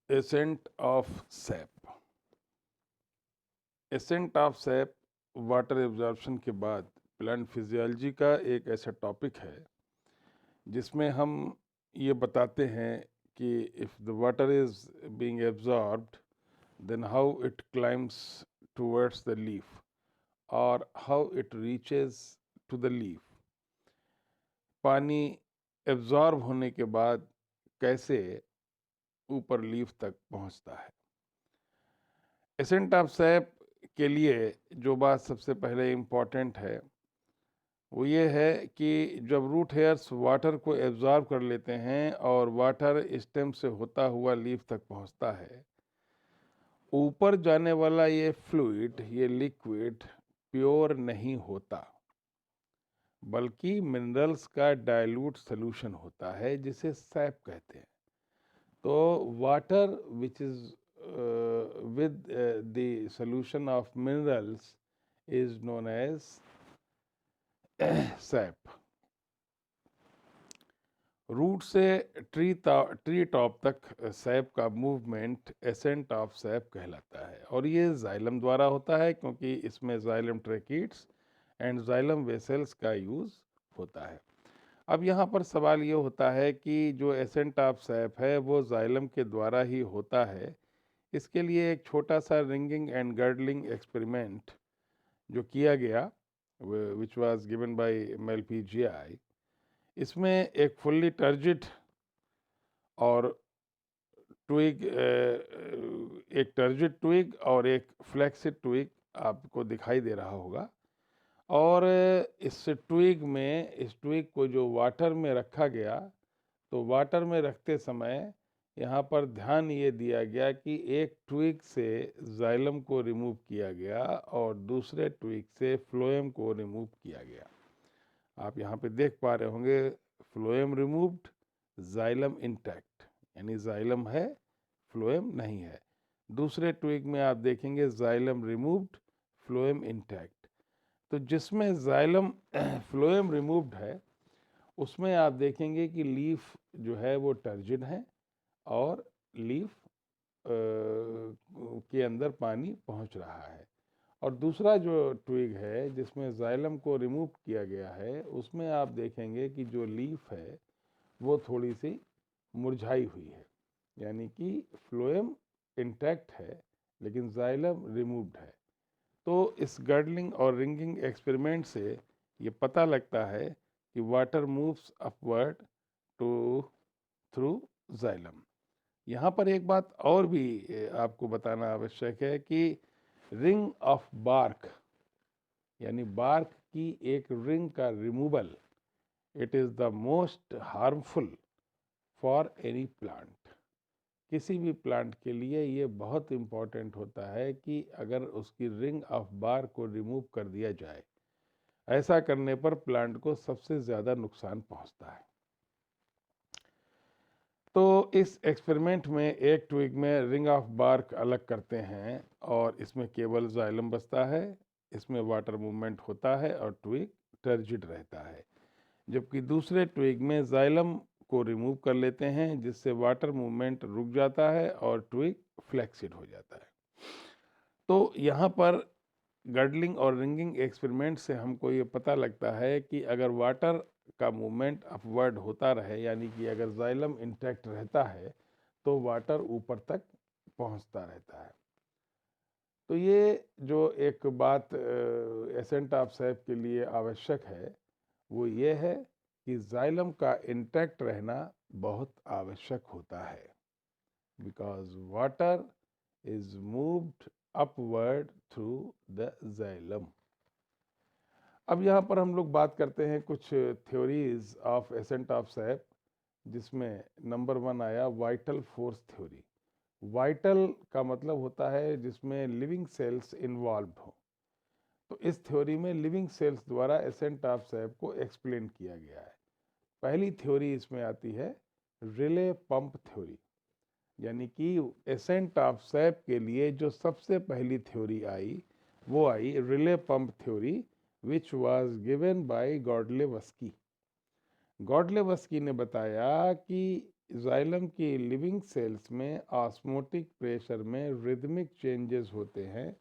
Accent of SAP. Accent of SAP water absorption के बाद plant physiology का एक ऐसा टॉपिक है जिसमें हम ये बताते हैं कि if the water is being absorbed then how it climbs towards the leaf or how it reaches to the leaf। पानी एब्जॉर्ब होने के बाद कैसे ऊपर लीफ तक पहुंचता है। एसेंट ऑफ सैप के लिए जो बात सबसे पहले इम्पॉर्टेंट है वो ये है कि जब रूट हेयर्स वाटर को एब्जॉर्ब कर लेते हैं और वाटर स्टेम से होता हुआ लीफ तक पहुंचता है, ऊपर जाने वाला ये फ्लूइड, ये लिक्विड प्योर नहीं होता, बल्कि मिनरल्स का डाइल्यूट सोल्यूशन होता है जिसे सैप कहते हैं। तो water which is with the solution of minerals is known as sap. Root से ट्री टॉप तक सैप का मूवमेंट एसेंट ऑफ सैप कहलाता है और ये जाइलम द्वारा होता है क्योंकि इसमें xylem tracheids and xylem vessels का यूज़ होता है। अब यहाँ पर सवाल ये होता है कि जो एसेंट ऑफ सैप है वो जाइलम के द्वारा ही होता है। इसके लिए एक छोटा सा रिंगिंग एंड गर्डलिंग एक्सपेरिमेंट जो किया गया, विच वाज गिवन बाय मेलपीजीआई, इसमें एक फुल्ली टर्जिड और ट्विग, एक टर्जिड ट्विग और एक फ्लैक्सिड ट्विग आपको दिखाई दे रहा होगा। और इस ट्विग को जो वाटर में रखा गया, तो वाटर में रखते समय यहाँ पर ध्यान ये दिया गया कि एक ट्विग से जाइलम को रिमूव किया गया और दूसरे ट्विग से फ्लोएम को रिमूव किया गया। आप यहाँ पे देख पा रहे होंगे, फ्लोएम रिमूव्ड, जाइलम इंटैक्ट, यानी जाइलम है, फ्लोएम नहीं है। दूसरे ट्विग में आप देखेंगे जाइलम रिमूव्ड, फ्लोएम इंटैक्ट। तो जिसमें जाइलम फ्लोएम रिमूव्ड है उसमें आप देखेंगे कि लीफ जो है वो टर्जिड है और लीफ के अंदर पानी पहुंच रहा है। और दूसरा जो ट्विग है जिसमें जाइलम को रिमूव किया गया है उसमें आप देखेंगे कि जो लीफ है वो थोड़ी सी मुरझाई हुई है, यानी कि फ्लोएम इंटैक्ट है लेकिन जाइलम रिमूव्ड है। तो इस गर्डलिंग और रिंगिंग एक्सपेरिमेंट से ये पता लगता है कि water moves upward to through xylem. यहाँ पर एक बात और भी आपको बताना आवश्यक है कि रिंग ऑफ बार्क, यानी बार्क की एक रिंग का removal, it is the most harmful for any plant. किसी भी प्लांट के लिए ये बहुत इम्पॉर्टेंट होता है कि अगर उसकी रिंग ऑफ बार्क को रिमूव कर दिया जाए, ऐसा करने पर प्लांट को सबसे ज़्यादा नुकसान पहुंचता है। तो इस एक्सपेरिमेंट में एक ट्विग में रिंग ऑफ बार्क अलग करते हैं और इसमें केवल जाइलम बचता है, इसमें वाटर मूवमेंट होता है और ट्विग टर्जिड रहता है। जबकि दूसरे ट्विग में जाइलम को रिमूव कर लेते हैं जिससे वाटर मूवमेंट रुक जाता है और ट्विग फ्लैक्सिड हो जाता है। तो यहाँ पर गर्डलिंग और रिंगिंग एक्सपेरिमेंट से हमको ये पता लगता है कि अगर वाटर का मूवमेंट अपवर्ड होता रहे, यानी कि अगर जाइलम इंटैक्ट रहता है तो वाटर ऊपर तक पहुंचता रहता है। तो ये जो एक बात एसेंट ऑफ सैप के लिए आवश्यक है वो ये है कि जाइलम का इंटैक्ट रहना बहुत आवश्यक होता है, because water is moved upward through the xylem. अब यहाँ पर हम लोग बात करते हैं कुछ theories of accent of SAP, जिसमें नंबर 1 आया वाइटल फोर्स थ्योरी। वाइटल का मतलब होता है जिसमें लिविंग सेल्स इन्वॉल्व हो। तो इस थ्योरी में लिविंग सेल्स द्वारा एसेंट ऑफ सैप को एक्सप्लेन किया गया है। पहली थ्योरी इसमें आती है रिले पंप थ्योरी, यानी कि एसेंट ऑफ सैप के लिए जो सबसे पहली थ्योरी आई वो आई relay pump theory, which was given by Godlewski. Godlewski ने बताया कि जाइलम की लिविंग सेल्स में ऑस्मोटिक प्रेशर में रिदमिक चेंजेस होते हैं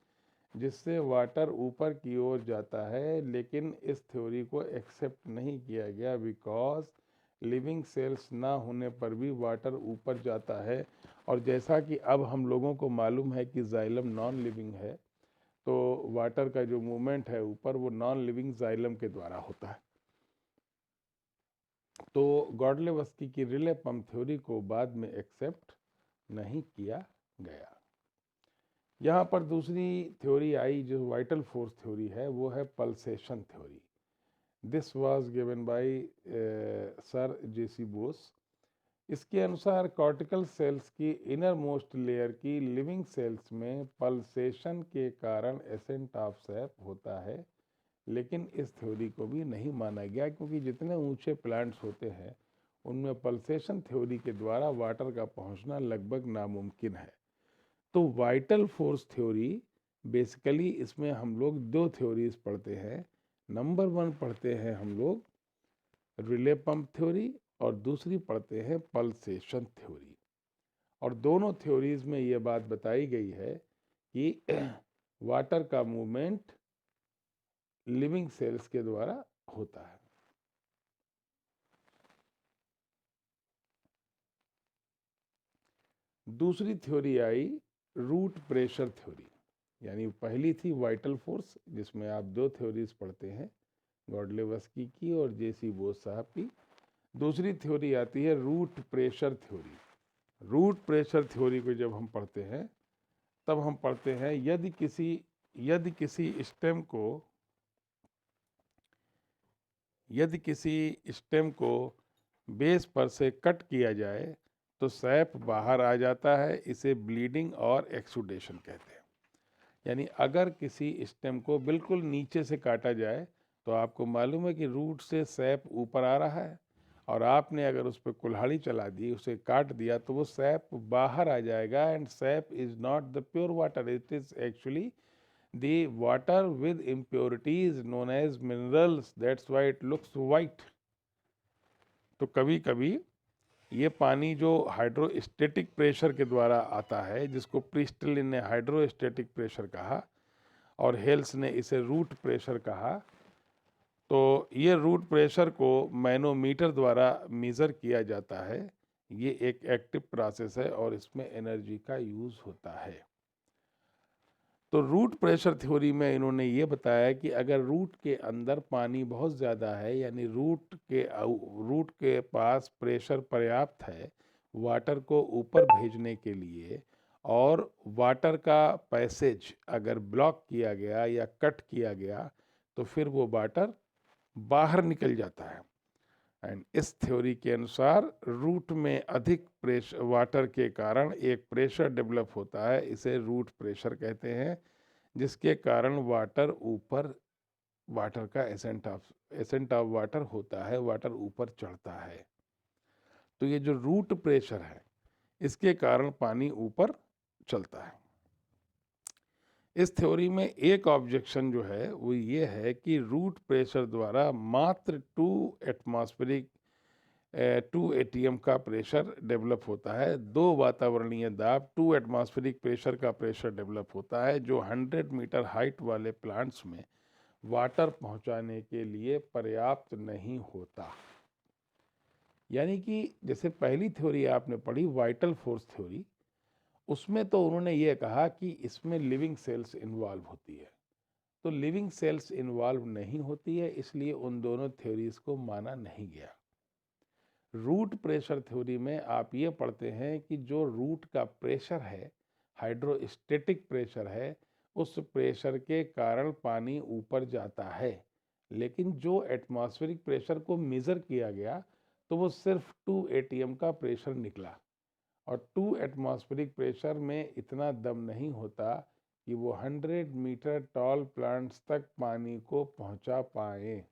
जिससे वाटर ऊपर की ओर जाता है, लेकिन इस थ्योरी को एक्सेप्ट नहीं किया गया बिकॉज लिविंग सेल्स ना होने पर भी वाटर ऊपर जाता है। और जैसा कि अब हम लोगों को मालूम है कि जाइलम नॉन लिविंग है, तो वाटर का जो मूवमेंट है ऊपर वो नॉन लिविंग जाइलम के द्वारा होता है। तो गॉडलेवस्की की रिले पंप थ्योरी को बाद में एक्सेप्ट नहीं किया गया। यहाँ पर दूसरी थ्योरी आई जो वाइटल फोर्स थ्योरी है, वो है pulsation theory. This was given by sir J C Bose. इसके अनुसार कॉर्टिकल सेल्स की इनर मोस्ट लेयर की लिविंग सेल्स में पल्सेशन के कारण एसेंट ऑफ सैप होता है, लेकिन इस थ्योरी को भी नहीं माना गया क्योंकि जितने ऊंचे प्लांट्स होते हैं उनमें पल्सेशन थ्योरी के द्वारा वाटर का पहुंचना लगभग नामुमकिन है। तो वाइटल फोर्स थ्योरी बेसिकली इसमें हम लोग दो थ्योरीज पढ़ते हैं। नंबर 1 पढ़ते हैं हम लोग रिले पंप थ्योरी और दूसरी पढ़ते हैं पल्सेशन थ्योरी। और दोनों थ्योरीज में ये बात बताई गई है कि वाटर का मूवमेंट लिविंग सेल्स के द्वारा होता है। दूसरी थ्योरी आई रूट प्रेशर थ्योरी, यानी पहली थी वाइटल फोर्स जिसमें आप दो थ्योरीज पढ़ते हैं, गॉडलेवस्की की और जेसी बोस साहब की। दूसरी थ्योरी आती है root pressure theory. Root pressure theory को जब हम पढ़ते हैं तब हम पढ़ते हैं यदि किसी स्टेम को बेस पर से कट किया जाए तो सैप बाहर आ जाता है। इसे ब्लीडिंग और एक्सुडेशन कहते हैं। यानी अगर किसी स्टेम को बिल्कुल नीचे से काटा जाए तो आपको मालूम है कि रूट से सैप ऊपर आ रहा है, और आपने अगर उस पर कुल्हाड़ी चला दी, उसे काट दिया, तो वो सैप बाहर आ जाएगा। And SAP is not the pure water, it is actually the water with impurities known as minerals, that's why it looks white। तो कभी कभी ये पानी जो हाइड्रोस्टेटिक प्रेशर के द्वारा आता है, जिसको प्रिस्टलिन ने हाइड्रोस्टेटिक प्रेशर कहा और हेल्स ने इसे रूट प्रेशर कहा, तो ये रूट प्रेशर को मैनोमीटर द्वारा मेज़र किया जाता है। ये एक एक्टिव प्रोसेस है और इसमें एनर्जी का यूज़ होता है। तो रूट प्रेशर थ्योरी में इन्होंने ये बताया कि अगर रूट के अंदर पानी बहुत ज़्यादा है, यानी रूट के पास प्रेशर पर्याप्त है वाटर को ऊपर भेजने के लिए, और वाटर का पैसेज अगर ब्लॉक किया गया या कट किया गया तो फिर वो वाटर बाहर निकल जाता है। एंड इस थ्योरी के अनुसार रूट में अधिक प्रेशर वाटर के कारण एक प्रेशर डेवलप होता है, इसे रूट प्रेशर कहते हैं, जिसके कारण वाटर का एसेंट ऑफ वाटर होता है, वाटर ऊपर चढ़ता है। तो ये जो रूट प्रेशर है इसके कारण पानी ऊपर चलता है। इस थ्योरी में एक ऑब्जेक्शन जो है वो ये है कि रूट प्रेशर द्वारा मात्र 2 एटीएम का प्रेशर डेवलप होता है। 2 वातावरणीय दाब 2 एटमॉस्फेरिक प्रेशर का प्रेशर डेवलप होता है, जो 100 मीटर हाइट वाले प्लांट्स में वाटर पहुंचाने के लिए पर्याप्त नहीं होता। यानी कि जैसे पहली थ्योरी आपने पढ़ी वाइटल फोर्स थ्योरी, उसमें तो उन्होंने ये कहा कि इसमें लिविंग सेल्स इन्वॉल्व होती है, तो लिविंग सेल्स इन्वॉल्व नहीं होती है, इसलिए उन दोनों थ्योरीज को माना नहीं गया। रूट प्रेशर थ्योरी में आप ये पढ़ते हैं कि जो रूट का प्रेशर है, हाइड्रोस्टेटिक प्रेशर है, उस प्रेशर के कारण पानी ऊपर जाता है, लेकिन जो एटमॉस्फेरिक प्रेशर को मेज़र किया गया तो वो सिर्फ 2 एटीएम का प्रेशर निकला, और 2 एटमॉस्फेरिक प्रेशर में इतना दम नहीं होता कि वो 100 मीटर टॉल प्लांट्स तक पानी को पहुंचा पाए।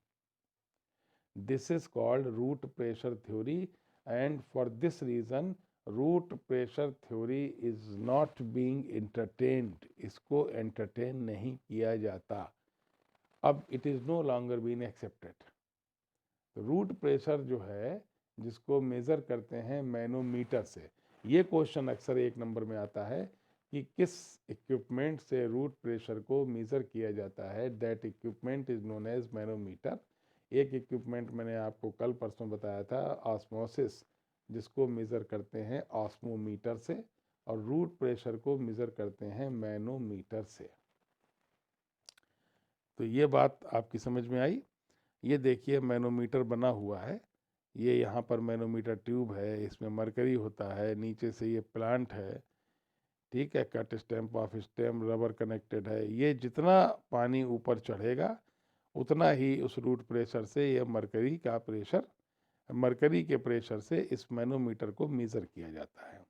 This is called root pressure theory, and for this reason root pressure theory is not being entertained। इसको entertain नहीं किया जाता। अब it is no longer being accepted। Root pressure जो है जिसको मेज़र करते हैं मैनोमीटर से। ये क्वेश्चन अक्सर 1 नंबर में आता है कि किस इक्विपमेंट से रूट प्रेशर को मेज़र किया जाता है, that equipment is known as manometer. एक इक्विपमेंट मैंने आपको कल परसों बताया था, ऑस्मोसिस, जिसको मेज़र करते हैं ऑस्मोमीटर से, और रूट प्रेशर को मेज़र करते हैं मैनोमीटर से। तो ये बात आपकी समझ में आई। ये देखिए मैनोमीटर बना हुआ है, ये यहाँ पर मैनोमीटर ट्यूब है, इसमें मरकरी होता है, नीचे से ये प्लांट है, ठीक है, cut stamp of stamp rubber connected है। ये जितना पानी ऊपर चढ़ेगा उतना ही उस रूट प्रेशर से ये मरकरी का प्रेशर, मरकरी के प्रेशर से इस मैनोमीटर को मेज़र किया जाता है।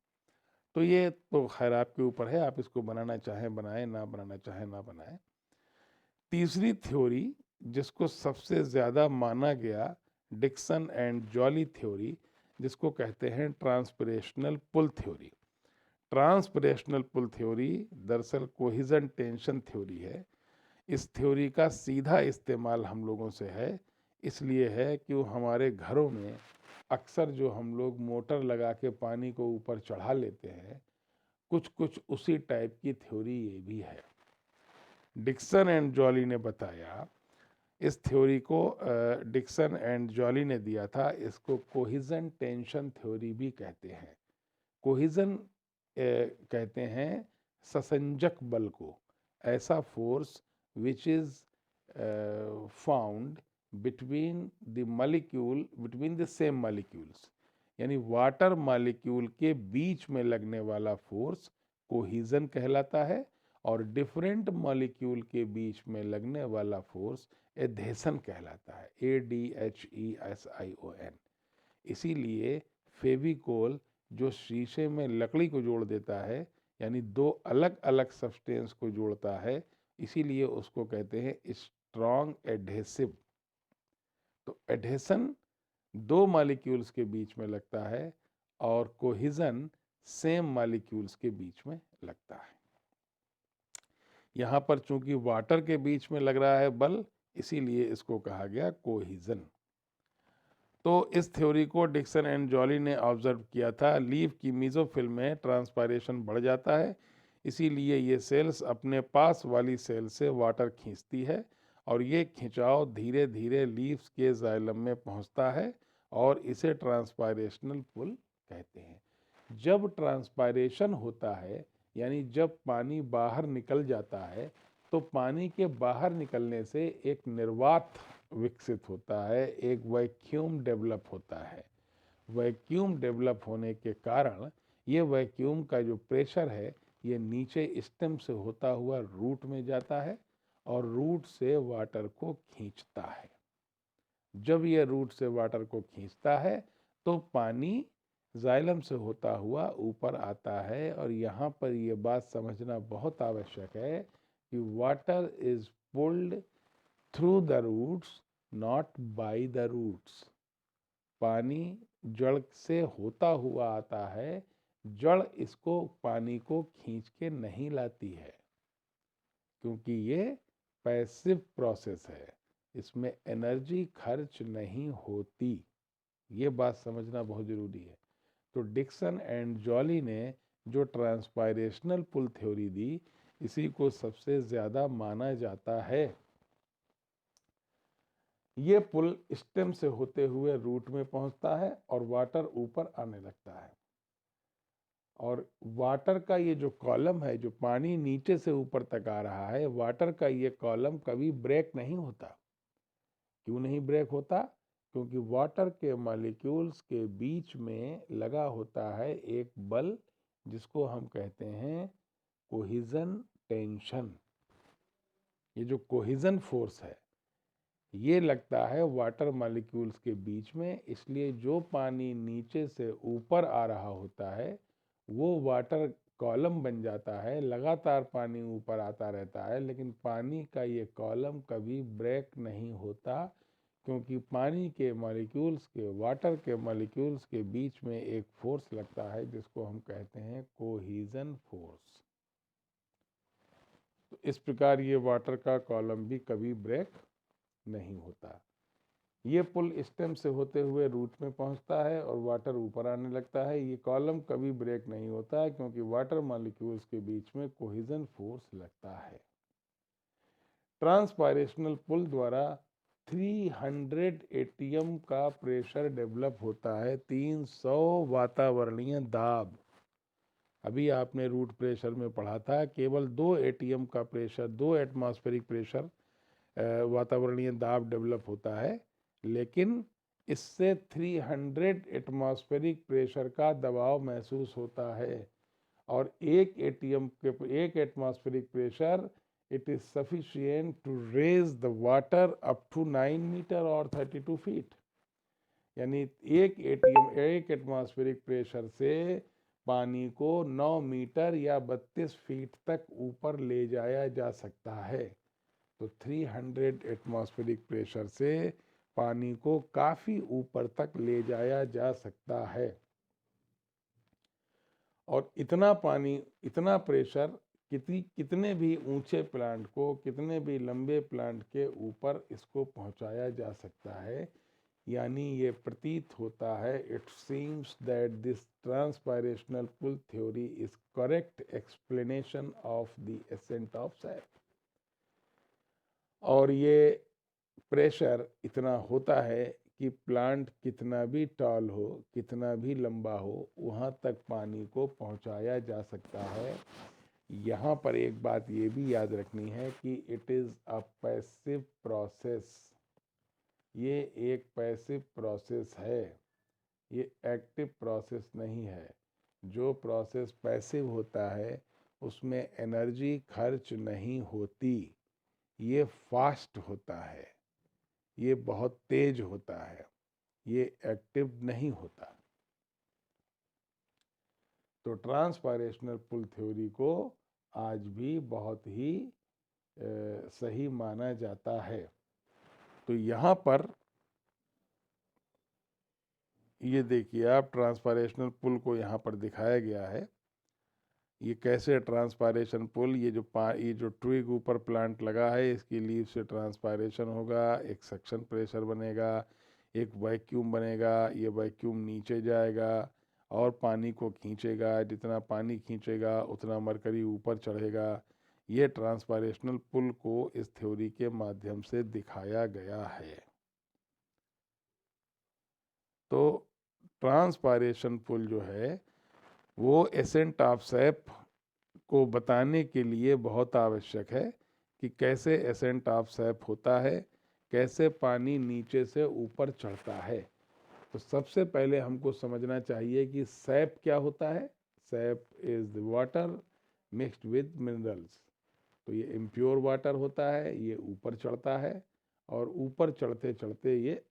तो ये तो खैर आपके ऊपर है, आप इसको बनाना चाहें बनाएं, ना बनाना चाहें ना बनाएं। तीसरी थ्योरी जिसको सबसे ज़्यादा माना गया, डिक्सन एंड जॉली थ्योरी, जिसको कहते हैं ट्रांसपरेशनल पुल थ्योरी। ट्रांसपरेशनल पुल थ्योरी दरअसल कोहिजन टेंशन थ्योरी है। इस थ्योरी का सीधा इस्तेमाल हम लोगों से है, इसलिए है कि वो हमारे घरों में अक्सर जो हम लोग मोटर लगा के पानी को ऊपर चढ़ा लेते हैं, कुछ कुछ उसी टाइप की थ्योरी ये भी है। डिक्सन एंड जॉली ने बताया, इस थ्योरी को डिक्सन एंड जॉली ने दिया था, इसको कोहिजन टेंशन थ्योरी भी कहते हैं। कोहिजन कहते हैं ससंजक बल को, ऐसा force which is found between the molecule, between the same molecules, यानी वाटर मॉलिक्यूल के बीच में लगने वाला फोर्स कोहिजन कहलाता है, और डिफरेंट मॉलिक्यूल के बीच में लगने वाला फोर्स एधेसन कहलाता है, ADHESION। इसीलिए फेविकोल जो शीशे में लकड़ी को जोड़ देता है, यानी दो अलग अलग सब्सटेंस को जोड़ता है, इसीलिए उसको कहते हैं स्ट्रॉन्ग एडहेसिव। तो एडहेसन दो मॉलिक्यूल्स के बीच में लगता है और कोहिजन सेम मॉलिक्यूल्स के बीच में लगता है। यहाँ पर चूंकि वाटर के बीच में लग रहा है बल, इसीलिए इसको कहा गया कोहिजन। तो इस थ्योरी को डिक्सन एंड जॉली ने ऑब्जर्व किया था। लीफ की मीजोफिल में ट्रांसपायरेशन बढ़ जाता है, इसीलिए ये सेल्स अपने पास वाली सेल से वाटर खींचती है, और ये खिंचाव धीरे धीरे लीव्स के जाइलम में पहुंचता है, और इसे ट्रांसपायरेशनल पुल कहते हैं। जब ट्रांसपायरेशन होता है, यानी जब पानी बाहर निकल जाता है, तो पानी के बाहर निकलने से एक निर्वात विकसित होता है, एक वैक्यूम डेवलप होता है। वैक्यूम डेवलप होने के कारण ये वैक्यूम का जो प्रेशर है, ये नीचे स्टेम से होता हुआ रूट में जाता है, और रूट से वाटर को खींचता है। जब ये रूट से वाटर को खींचता है, तो पानी जाइलम से होता हुआ ऊपर आता है। और यहाँ पर ये बात समझना बहुत आवश्यक है कि water is pulled through the roots, not by the roots. पानी जड़ से होता हुआ आता है, जड़ इसको पानी को खींच के नहीं लाती है, क्योंकि ये पैसिव प्रोसेस है, इसमें एनर्जी खर्च नहीं होती। ये बात समझना बहुत जरूरी है। तो डिक्सन एंड जॉली ने जो ट्रांसपायरेशनल पुल थ्योरी दी, इसी को सबसे ज्यादा माना जाता है। ये पुल स्टेम से होते हुए रूट में पहुंचता है और वाटर ऊपर आने लगता है। और वाटर का ये जो कॉलम है, जो पानी नीचे से ऊपर तक आ रहा है, वाटर का ये कॉलम कभी ब्रेक नहीं होता। क्यों नहीं ब्रेक होता? क्योंकि वाटर के मॉलिक्यूल्स के बीच में लगा होता है एक बल, जिसको हम कहते हैं कोहिजन टेंशन। ये जो कोहिजन फोर्स है, ये लगता है वाटर मॉलिक्यूल्स के बीच में, इसलिए जो पानी नीचे से ऊपर आ रहा होता है, वो वाटर कॉलम बन जाता है। लगातार पानी ऊपर आता रहता है, लेकिन पानी का ये कॉलम कभी ब्रेक नहीं होता, क्योंकि पानी के मॉलिक्यूल्स के, वाटर के मॉलिक्यूल्स के बीच में एक फोर्स लगता है, जिसको हम कहते हैं कोहिजन फोर्स। तो इस प्रकार ये वाटर का कॉलम भी कभी ब्रेक नहीं होता। ये पुल स्टेम से होते हुए रूट में पहुंचता है और वाटर ऊपर आने लगता है। ये कॉलम कभी ब्रेक नहीं होता है क्योंकि वाटर मॉलिक्यूल्स के बीच में कोहेजन फोर्स लगता है। ट्रांसपायरेशनल पुल द्वारा 300 एटीएम का प्रेशर डेवलप होता है, 300 वातावरणीय दाब। अभी आपने रूट प्रेशर में पढ़ा था केवल 2 एटीएम का प्रेशर, 2 एटमॉस्फेरिक प्रेशर वातावरणीय दाब डेवलप होता है, लेकिन इससे 300 एटमॉस्फेरिक प्रेशर का दबाव महसूस होता है। और एक atmospheric pressure it is sufficient to raise the water up to 9 metre और 32 फीट। यानी एक एटमॉस्फेरिक प्रेशर से पानी को 9 मीटर या 32 फीट तक ऊपर ले जाया जा सकता है। तो 300 एटमॉस्फेरिक प्रेशर से पानी को काफी ऊपर तक ले जाया जा सकता है। और इतना पानी, इतना प्रेशर कितने भी ऊंचे प्लांट को, कितने भी लंबे प्लांट के ऊपर इसको पहुंचाया जा सकता है। यानी ये प्रतीत होता है, it seems that this transpirational pull theory is correct explanation of the ascent of sap. और ये प्रेशर इतना होता है कि प्लांट कितना भी टॉल हो, कितना भी लंबा हो, वहाँ तक पानी को पहुँचाया जा सकता है। यहाँ पर एक बात ये भी याद रखनी है कि it is a passive process. ये एक पैसिव प्रोसेस है, ये एक्टिव प्रोसेस नहीं है। जो प्रोसेस पैसिव होता है उसमें एनर्जी खर्च नहीं होती, ये फास्ट होता है, ये बहुत तेज होता है, ये एक्टिव नहीं होता। तो ट्रांसपायरेशनल पुल थ्योरी को आज भी बहुत ही सही माना जाता है। तो यहाँ पर ये देखिए आप, ट्रांसपायरेशनल पुल को यहाँ पर दिखाया गया है। ये कैसे ट्रांसपायरेशन पुल, ये जो ट्विग ऊपर प्लांट लगा है, इसकी लीव से ट्रांसपायरेशन होगा, एक सक्शन प्रेशर बनेगा, एक वैक्यूम बनेगा, ये वैक्यूम नीचे जाएगा और पानी को खींचेगा। जितना पानी खींचेगा उतना मरकरी ऊपर चढ़ेगा। ये ट्रांसपायरेशनल पुल को इस थ्योरी के माध्यम से दिखाया गया है। तो ट्रांसपायरेशन पुल जो है वो एसेंट ऑफ सैप को बताने के लिए बहुत आवश्यक है कि कैसे एसेंट ऑफ सैप होता है, कैसे पानी नीचे से ऊपर चढ़ता है। तो सबसे पहले हमको समझना चाहिए कि सैप क्या होता है। SAP is the water mixed with minerals. तो ये इम्प्योर वाटर होता है, ये ऊपर चढ़ता है और ऊपर चढ़ते चढ़ते ये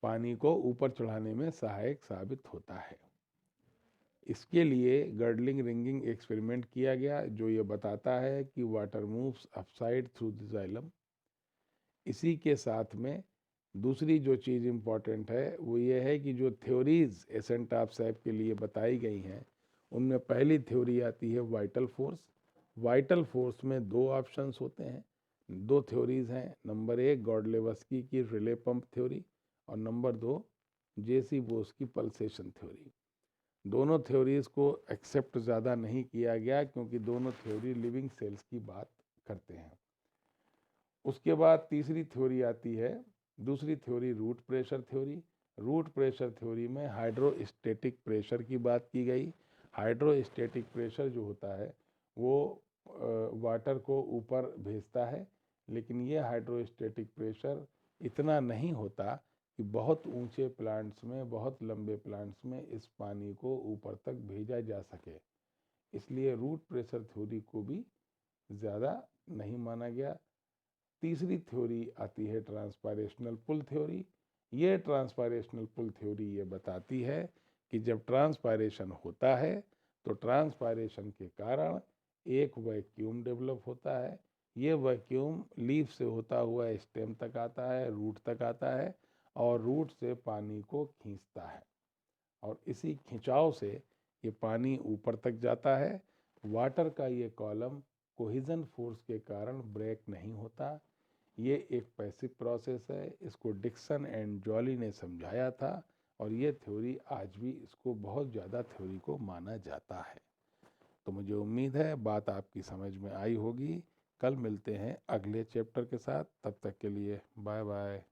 पानी को ऊपर चढ़ाने में सहायक साबित होता है। इसके लिए गर्डलिंग रिंगिंग एक्सपेरिमेंट किया गया जो ये बताता है कि water moves upside through the xylem. इसी के साथ में दूसरी जो चीज़ इम्पॉर्टेंट है वो ये है कि जो थ्योरीज एसेंट ऑफ सैप के लिए बताई गई हैं उनमें पहली थ्योरी आती है वाइटल फोर्स। वाइटल फोर्स में दो ऑप्शंस होते हैं, दो थ्योरीज हैं। नंबर 1 गॉडलेवस्की की रिले पंप थ्योरी और नंबर 2 जेसी बोस की पल्सेशन थ्योरी। दोनों थ्योरीज को एक्सेप्ट ज़्यादा नहीं किया गया क्योंकि दोनों थ्योरी लिविंग सेल्स की बात करते हैं। उसके बाद तीसरी थ्योरी आती है, दूसरी theory root pressure theory. Root pressure theory में हाइड्रोस्टेटिक प्रेशर की बात की गई। हाइड्रोस्टेटिक प्रेशर जो होता है वो वाटर को ऊपर भेजता है, लेकिन ये हाइड्रोस्टेटिक प्रेशर इतना नहीं होता कि बहुत ऊंचे प्लांट्स में, बहुत लंबे प्लांट्स में इस पानी को ऊपर तक भेजा जा सके। इसलिए रूट प्रेशर थ्योरी को भी ज़्यादा नहीं माना गया। तीसरी थ्योरी आती है ट्रांसपायरेशनल पुल थ्योरी। ये ट्रांसपायरेशनल पुल थ्योरी ये बताती है कि जब ट्रांसपायरेशन होता है तो ट्रांसपायरेशन के कारण एक वैक्यूम डेवलप होता है। ये वैक्यूम लीफ से होता हुआ स्टेम तक आता है, रूट तक आता है और रूट से पानी को खींचता है और इसी खिंचाव से ये पानी ऊपर तक जाता है। वाटर का ये कॉलम कोहिजन फोर्स के कारण ब्रेक नहीं होता। ये एक पैसिव प्रोसेस है। इसको डिक्सन एंड जॉली ने समझाया था और ये थ्योरी आज भी इसको बहुत ज़्यादा थ्योरी को माना जाता है। तो मुझे उम्मीद है बात आपकी समझ में आई होगी। कल मिलते हैं अगले चैप्टर के साथ, तब तक के लिए बाय बाय।